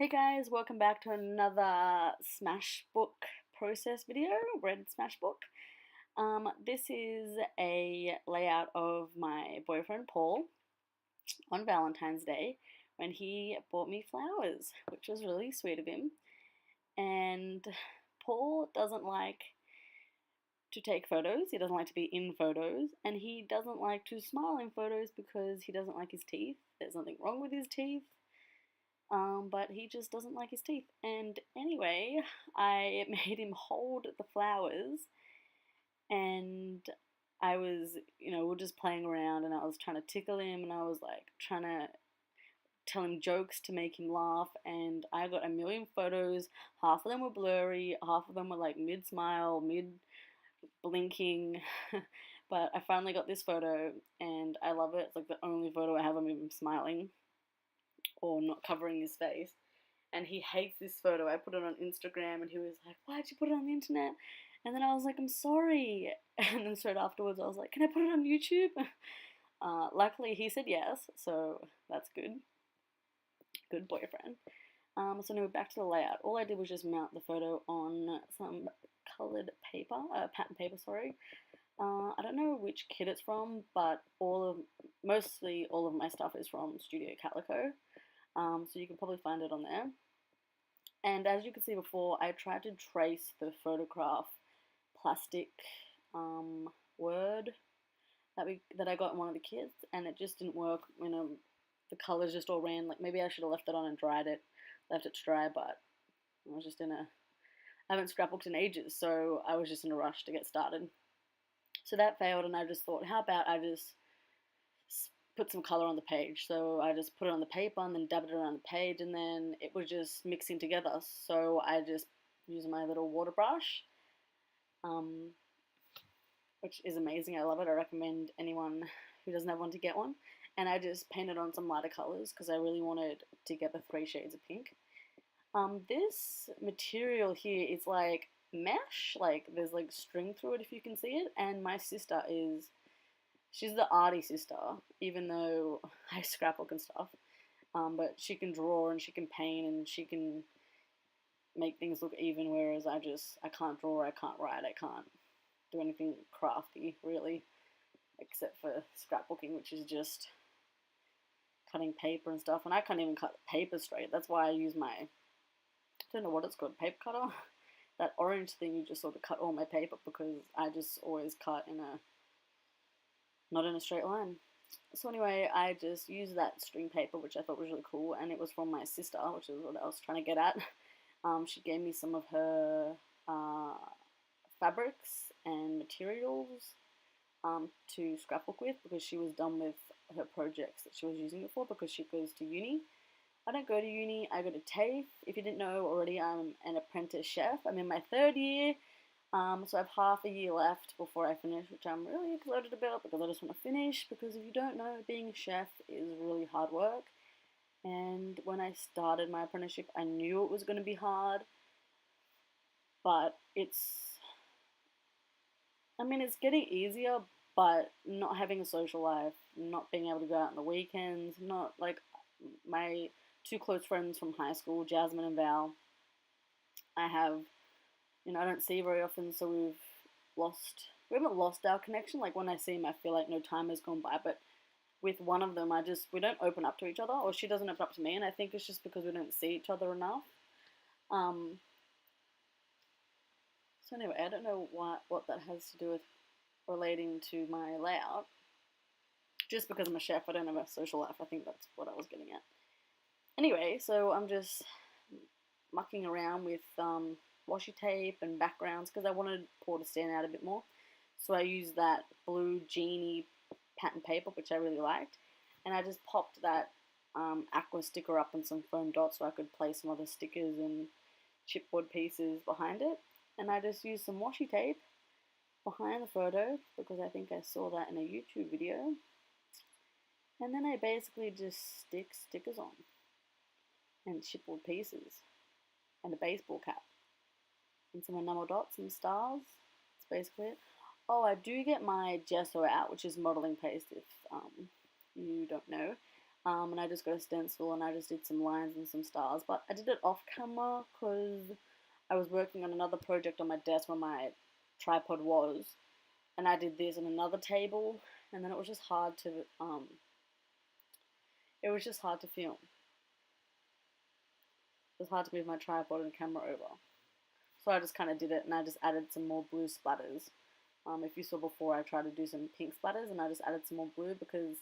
Hey guys, welcome back to another Smashbook process video, Red Smashbook. This is a layout of my boyfriend Paul on Valentine's Day when he bought me flowers, which was really sweet of him. And Paul doesn't like to take photos, he doesn't like to be in photos, and he doesn't like to smile in photos because he doesn't like his teeth. There's nothing wrong with his teeth. But he just doesn't like his teeth. And anyway, I made him hold the flowers, and I was, we were just playing around, and I was trying to tickle him, and I was like trying to tell him jokes to make him laugh, and I got a million photos. Half of them were blurry, half of them were like mid smile, mid blinking. But I finally got this photo, and I love it. It's like the only photo I have of him smiling or not covering his face. And he hates this photo. I put it on Instagram, and he was like, "Why'd you put it on the internet?" And then I was like, "I'm sorry." And then straight afterwards, I was like, "Can I put it on YouTube?" Luckily, he said yes, so that's good. Good boyfriend. So anyway, back to the layout. All I did was just mount the photo on some colored paper, pattern paper, sorry. I don't know which kit it's from, but mostly all of my stuff is from Studio Calico. So you can probably find it on there. And as you can see before, I tried to trace the photograph plastic word that I got in one of the kits, and it just didn't work. The colors just all ran. Like maybe I should have left it on and left it to dry, but I was just I haven't scrapbooked in ages, so I was just in a rush to get started. So that failed, and I just thought, how about I just put some color on the page. So I just put it on the paper and then dabbed it around the page, and then it was just mixing together. So I just used my little water brush, um, which is amazing. I love it. I recommend anyone who doesn't have one to get one. And I just painted on some lighter colors because I really wanted to get the 3 shades of pink. This material here is like mesh, like there's like string through it if you can see it. And my sister she's the arty sister, even though I scrapbook and stuff. But she can draw and she can paint and she can make things look even, whereas I can't draw, I can't write, I can't do anything crafty, really, except for scrapbooking, which is just cutting paper and stuff. And I can't even cut paper straight. That's why I use I don't know what it's called, paper cutter? That orange thing you just sort of cut all my paper, because I just always cut not in a straight line. So anyway, I just used that string paper, which I thought was really cool, and it was from my sister, which is what I was trying to get at. She gave me some of her fabrics and materials to scrapbook with, because she was done with her projects that she was using it for, because she goes to uni. I don't go to uni, I go to TAFE. If you didn't know already, I'm an apprentice chef. I'm in my 3rd year. So I have half a year left before I finish, which I'm really excited about because I just want to finish. Because if you don't know, being a chef is really hard work. And when I started my apprenticeship, I knew it was going to be hard. But it's getting easier, but not having a social life, not being able to go out on the weekends, not like my 2 close friends from high school, Jasmine and Val. I don't see very often, so we haven't lost our connection. Like when I see him, I feel like no time has gone by, but with one of them, we don't open up to each other, or she doesn't open up to me, and I think it's just because we don't see each other enough. So anyway, I don't know what that has to do with relating to my layout. Just because I'm a chef, I don't have a social life. I think that's what I was getting at. Anyway, so I'm just mucking around with washi tape and backgrounds because I wanted Paul to stand out a bit more. So I used that blue Genie pattern paper, which I really liked, and I just popped that aqua sticker up and some foam dots so I could place some other stickers and chipboard pieces behind it. And I just used some washi tape behind the photo because I think I saw that in a YouTube video. And then I basically just stick stickers on and chipboard pieces and a baseball cap and some enamel dots and stars. That's basically it. Oh, I do get my gesso out, which is modeling paste if you don't know. and I just got a stencil and I just did some lines and some stars, but I did it off camera because I was working on another project on my desk where my tripod was, and I did this on another table, and then it was just hard to film. It was hard to move my tripod and camera over. So I just kind of did it, and I just added some more blue splatters. If you saw before, I tried to do some pink splatters, and I just added some more blue because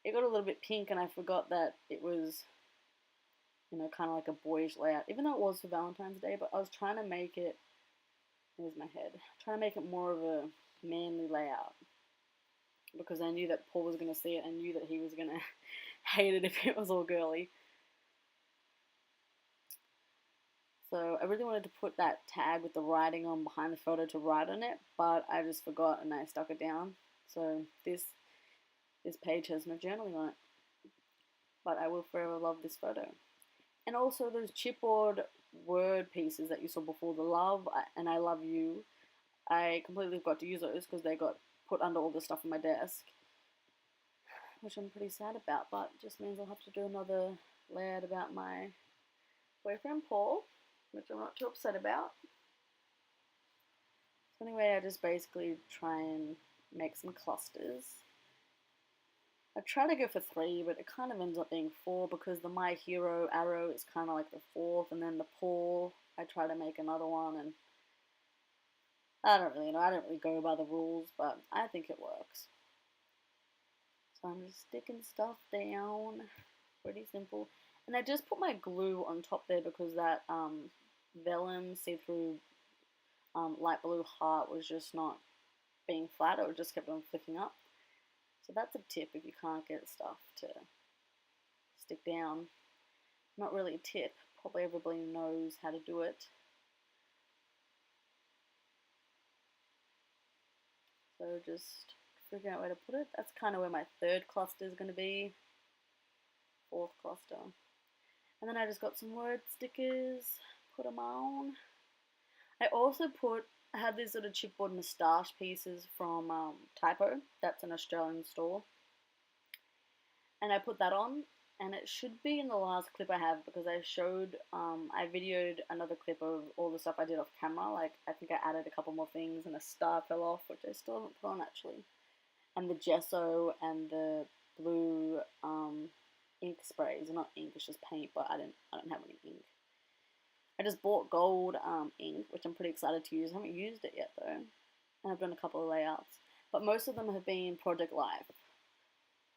it got a little bit pink, and I forgot that it was, you know, kind of like a boyish layout, even though it was for Valentine's Day, but I was trying to make it, here's my head, trying to make it more of a manly layout, because I knew that Paul was going to see it, and knew that he was going to hate it if it was all girly. So I really wanted to put that tag with the writing on behind the photo to write on it, but I just forgot and I stuck it down. So this page has no journaling on it, but I will forever love this photo. And also those chipboard word pieces that you saw before, the love and I love you, I completely forgot to use those because they got put under all the stuff on my desk, which I'm pretty sad about, but it just means I'll have to do another layout about my boyfriend Paul, which I'm not too upset about. So anyway, I just basically try and make some clusters. I try to go for 3, but it kind of ends up being 4 because the My Hero arrow is kind of like the 4th, and then the Paul, I try to make another one, and I don't really know. I don't really go by the rules, but I think it works. So I'm just sticking stuff down. Pretty simple. And I just put my glue on top there because that vellum see-through light blue heart was just not being flat. It just kept on flicking up. So that's a tip if you can't get stuff to stick down. Not really a tip. Probably everybody knows how to do it. So just figuring out where to put it. That's kind of where my 3rd cluster is going to be. 4th cluster. And then I just got some word stickers. Put them on. I also had these sort of chipboard moustache pieces from Typo. That's an Australian store. And I put that on, and it should be in the last clip I have because I videoed another clip of all the stuff I did off camera. Like, I think I added a couple more things, and a star fell off, which I still haven't put on actually. And the gesso and the blue ink sprays. Not ink, it's just paint, but I don't have any ink. I just bought gold ink, which I'm pretty excited to use. I haven't used it yet though, and I've done a couple of layouts. But most of them have been Project Life,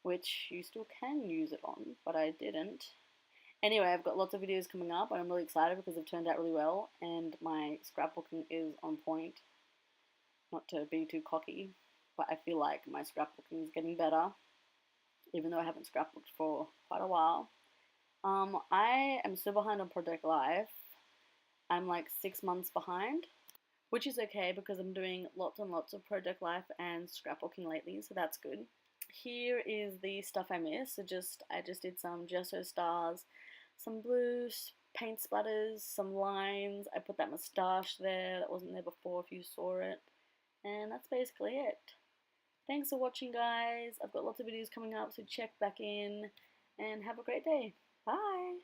which you still can use it on, but I didn't. Anyway, I've got lots of videos coming up, and I'm really excited because they've turned out really well, and my scrapbooking is on point. Not to be too cocky, but I feel like my scrapbooking is getting better, even though I haven't scrapbooked for quite a while. I am so behind on Project Life. I'm like 6 months behind, which is okay because I'm doing lots and lots of Project Life and scrapbooking lately, so that's good. Here is the stuff I missed. So I just did some gesso stars, some blue paint splatters, some lines. I put that moustache there that wasn't there before if you saw it. And that's basically it. Thanks for watching, guys. I've got lots of videos coming up, so check back in and have a great day. Bye!